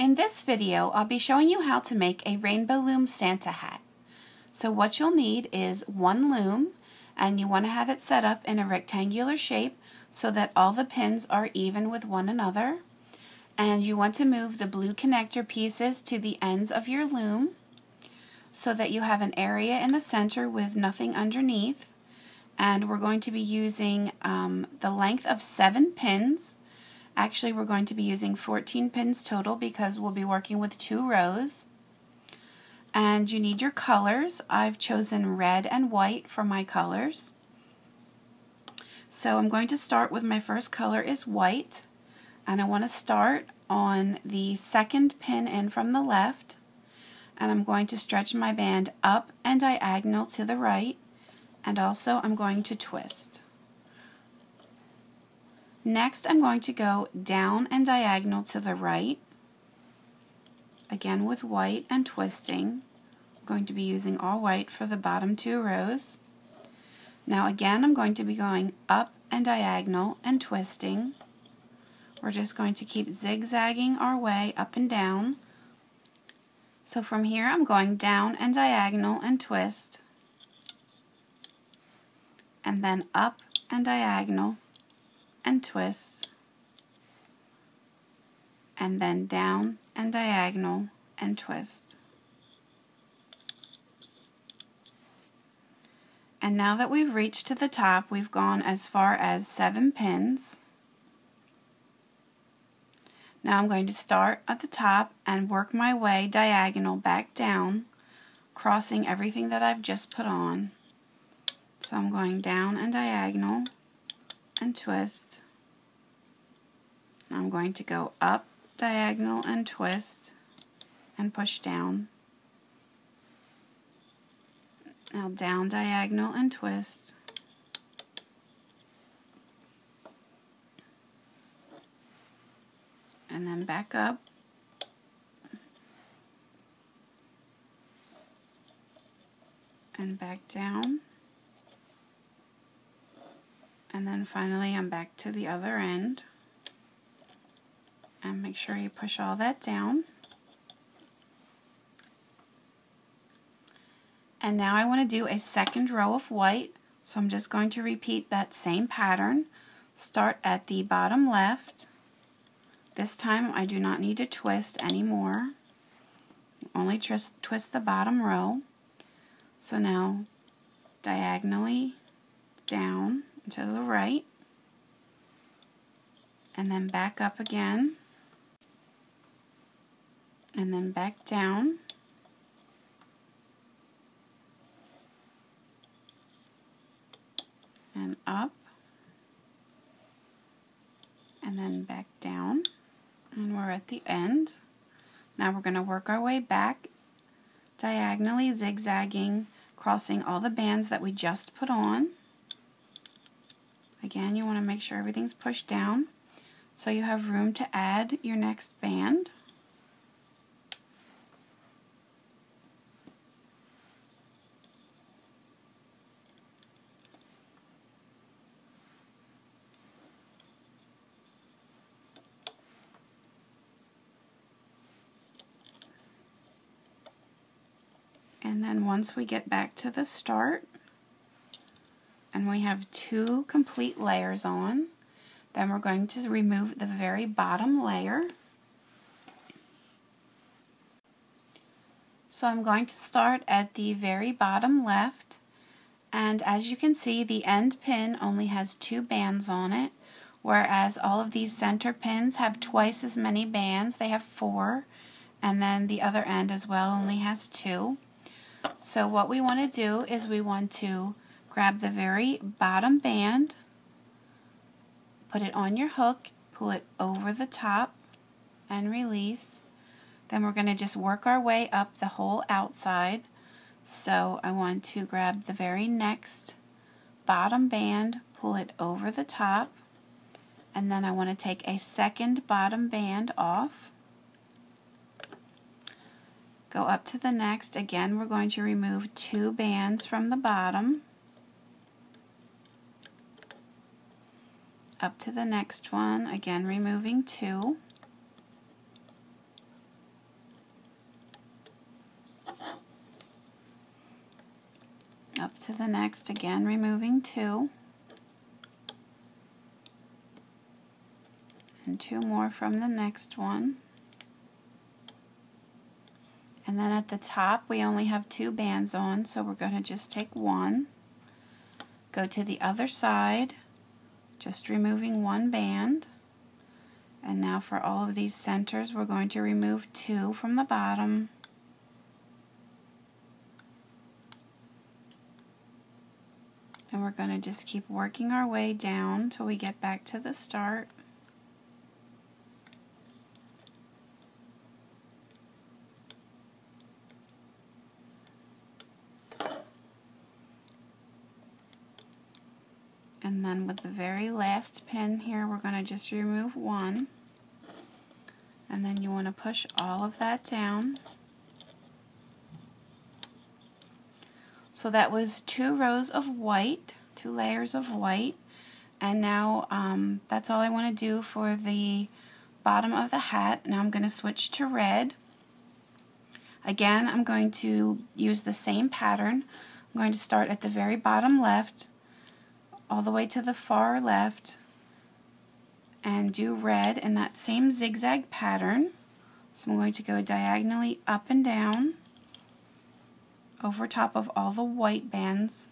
In this video, I'll be showing you how to make a rainbow loom Santa hat. So what you'll need is one loom, and you want to have it set up in a rectangular shape so that all the pins are even with one another. And you want to move the blue connector pieces to the ends of your loom so that you have an area in the center with nothing underneath. And we're going to be using the length of 7 pins. Actually, we're going to be using 14 pins total because we'll be working with 2 rows. And you need your colors. I've chosen red and white for my colors. So I'm going to start with my first color is white, and I want to start on the second pin in from the left, and I'm going to stretch my band up and diagonal to the right, and also I'm going to twist. Next, I'm going to go down and diagonal to the right, again with white and twisting. I'm going to be using all white for the bottom 2 rows. Now again, I'm going to be going up and diagonal and twisting. We're just going to keep zigzagging our way up and down. So from here, I'm going down and diagonal and twist, and then up and diagonal and twist, and then down and diagonal and twist. And now that we've reached to the top, we've gone as far as 7 pins. Now I'm going to start at the top and work my way diagonal back down, crossing everything that I've just put on. So I'm going down and diagonal and twist. I'm going to go up, diagonal, and twist, and push down. Now down, diagonal, and twist. And then back up. And back down. And then finally I'm back to the other end. And make sure you push all that down. And now I want to do a second row of white, so I'm just going to repeat that same pattern. Start at the bottom left. This time I do not need to twist anymore. Only twist the bottom row. So now diagonally down to the right, and then back up again, and then back down, and up, and then back down, and we're at the end. Now we're going to work our way back, diagonally zigzagging, crossing all the bands that we just put on. Again, you want to make sure everything's pushed down so you have room to add your next band. And then once we get back to the start, and we have 2 complete layers on, then we're going to remove the very bottom layer. So I'm going to start at the very bottom left, and as you can see, the end pin only has 2 bands on it, whereas all of these center pins have twice as many bands. They have 4, and then the other end as well only has 2. So what we want to do is we want to grab the very bottom band, put it on your hook, pull it over the top, and release. Then we're going to just work our way up the whole outside. So I want to grab the very next bottom band, pull it over the top, and then I want to take a second bottom band off. Go up to the next. Again, we're going to remove 2 bands from the bottom. Up to the next one, again removing 2. to the next, again removing 2. And 2 more from the next one. And then at the top we only have 2 bands on, so we're going to just take 1. Go to the other side, just removing 1 band. And now for all of these centers we're going to remove 2 from the bottom. And we're going to just keep working our way down till we get back to the start. And then with the very last pin here, we're going to just remove 1. And then you want to push all of that down. So that was 2 rows of white, 2 layers of white. And now that's all I want to do for the bottom of the hat. Now I'm going to switch to red. Again, I'm going to use the same pattern. I'm going to start at the very bottom left, all the way to the far left, and do red in that same zigzag pattern. So I'm going to go diagonally up and down over top of all the white bands.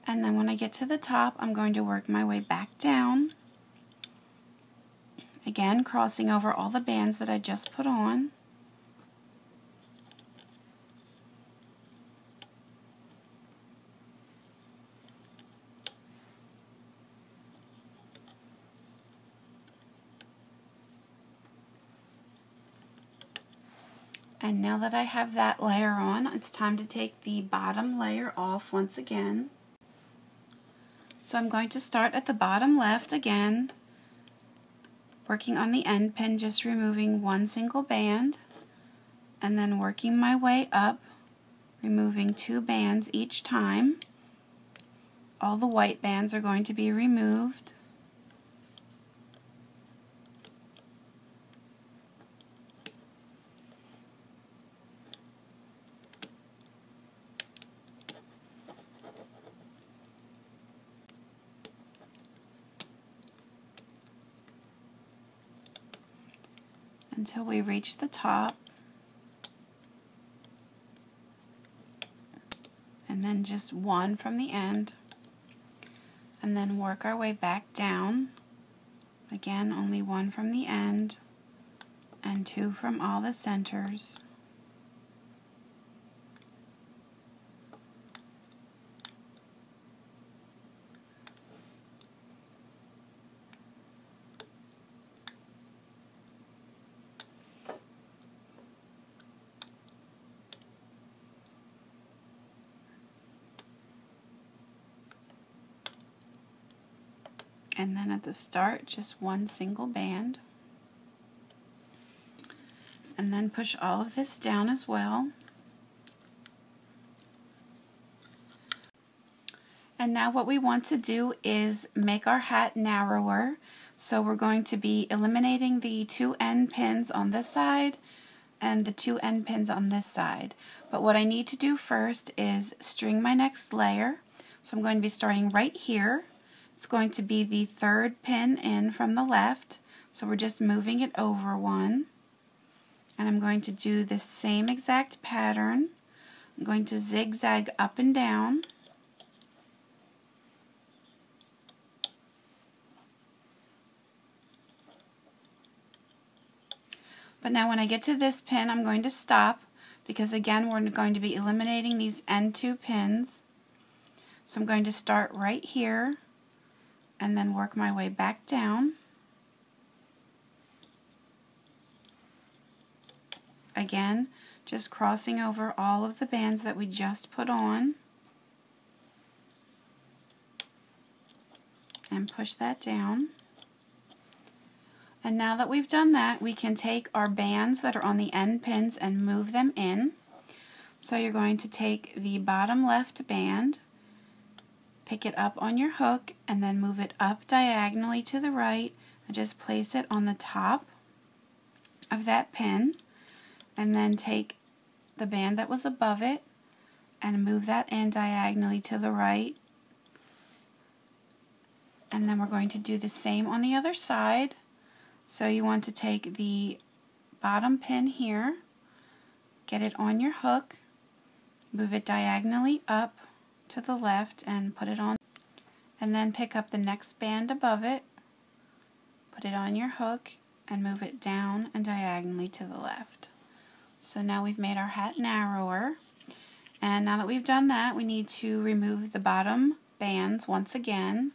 And then when I get to the top, I'm going to work my way back down. Again, crossing over all the bands that I just put on. And now that I have that layer on, it's time to take the bottom layer off once again. So I'm going to start at the bottom left again, working on the end pin, just removing 1 single band, and then working my way up, removing 2 bands each time. All the white bands are going to be removed. Until we reach the top, and then just 1 from the end, and then work our way back down. Again, only 1 from the end and 2 from all the centers. And then at the start, just 1 single band. And then push all of this down as well. And now what we want to do is make our hat narrower. So we're going to be eliminating the 2 end pins on this side and the 2 end pins on this side. But what I need to do first is string my next layer. So I'm going to be starting right here. It's going to be the 3rd pin in from the left, so we're just moving it over 1. And I'm going to do the same exact pattern. I'm going to zigzag up and down. But now when I get to this pin, I'm going to stop, because again we're going to be eliminating these end 2 pins. So I'm going to start right here and then work my way back down. Again, just crossing over all of the bands that we just put on. And push that down. And now that we've done that, we can take our bands that are on the end pins and move them in. So you're going to take the bottom left band pick it up on your hook and then move it up diagonally to the right and just place it on the top of that pin, and then take the band that was above it and move that in diagonally to the right. And then we're going to do the same on the other side. So you want to take the bottom pin here, get it on your hook, move it diagonally up to the left and put it on, and then pick up the next band above it, put it on your hook, and move it down and diagonally to the left. So now we've made our hat narrower, and now that we've done that, we need to remove the bottom bands once again.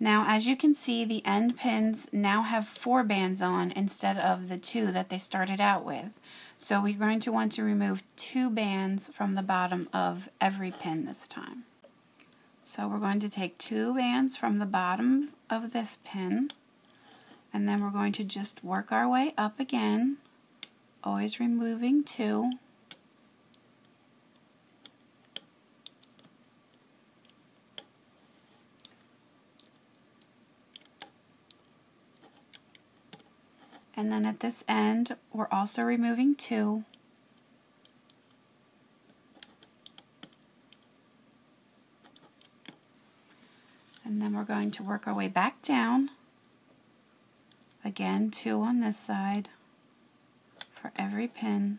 Now, as you can see, the end pins now have 4 bands on instead of the 2 that they started out with. So we're going to want to remove 2 bands from the bottom of every pin this time. So we're going to take 2 bands from the bottom of this pin, and then we're going to just work our way up again, always removing 2. And then at this end, we're also removing 2. And then we're going to work our way back down. Again, 2 on this side for every pin.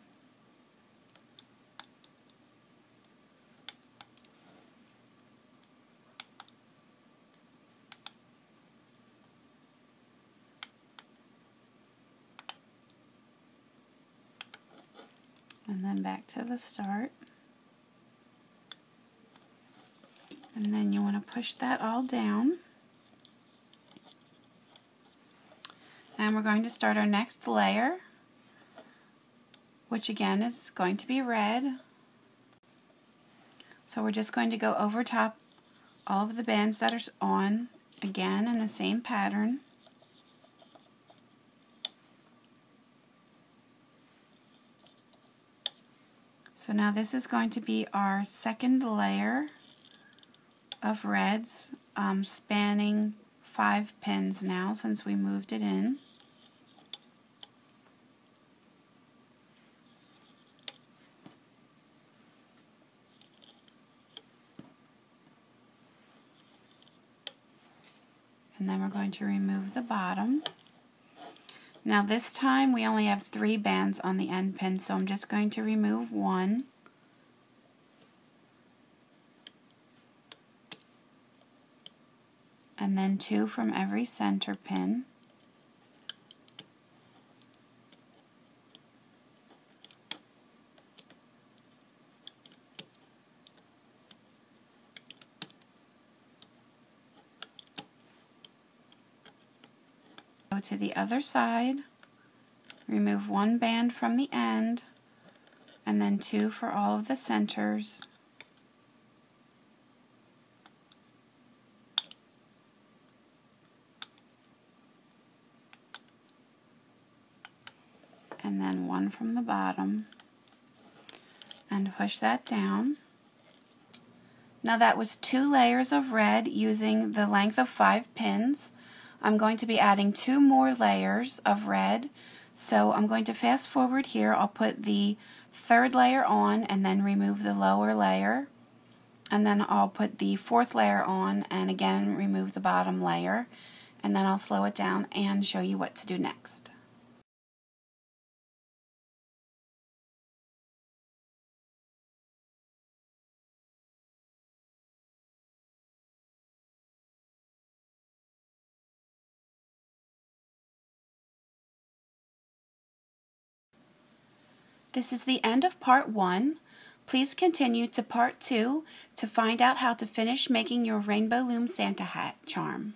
And then back to the start. And then you want to push that all down. And we're going to start our next layer, which again is going to be red. So we're just going to go over top all of the bands that are on, again in the same pattern. So now this is going to be our second layer of reds, spanning 5 pins now since we moved it in. And then we're going to remove the bottom. Now this time we only have 3 bands on the end pin, so I'm just going to remove 1. And then 2 from every center pin. Go to the other side, remove 1 band from the end, and then 2 for all of the centers. And then 1 from the bottom, and push that down. Now that was 2 layers of red using the length of 5 pins. I'm going to be adding 2 more layers of red, so I'm going to fast forward here. I'll put the 3rd layer on and then remove the lower layer, and then I'll put the 4th layer on and again remove the bottom layer, and then I'll slow it down and show you what to do next. This is the end of part 1. Please continue to part 2 to find out how to finish making your Rainbow Loom Santa hat charm.